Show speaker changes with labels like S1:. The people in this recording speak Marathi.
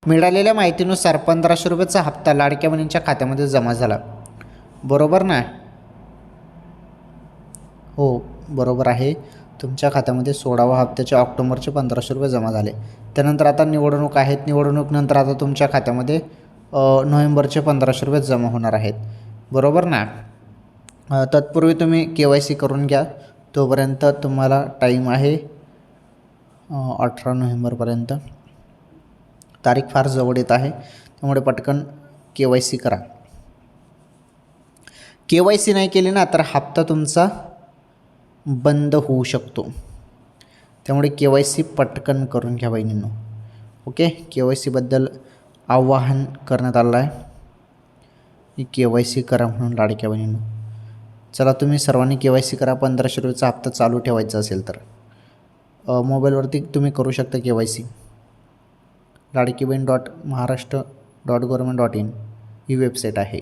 S1: मिळालेल्या माहितीनुसार 1500 रुपयाचा हप्ता लाडक्या बहिणींच्या खात्यामध्ये जमा झाला, बरोबर ना? हो, बरोबर आहे. तुमच्या खात्यामध्ये 16वा हप्त्याचे ऑक्टोबरचे 1500 रुपये जमा झाले. त्यानंतर आता निवडणूक आहेत. निवडणूकनंतर आता तुमच्या खात्यामध्ये नोव्हेंबरचे 1500 रुपये जमा होणार आहेत, बरोबर ना? तत्पूर्वी तुम्ही KYC करून घ्या. तोपर्यंत तुम्हाला टाईम आहे 18 नोव्हेंबरपर्यंत. तारीख फार जवळ येत आहे, त्यामुळे पटकन KYC करा. KYC नाही केली ना तर हप्ता तुमचा बंद होऊ शकतो, त्यामुळे KYC पटकन करून घ्या बहिणींनो. ओके, KYCबद्दल आवाहन करण्यात आलं आहे की KYC करा म्हणून लाडक्या बहिणींनो. चला, तुम्ही सर्वांनी KYC करा. 1500 रुपयाचा हप्ता चालू ठेवायचा असेल तर मोबाईलवरती तुम्ही करू शकता KYC. लाडकीबहीण.महाराष्ट्र.gov.in ही वेबसाईट आहे.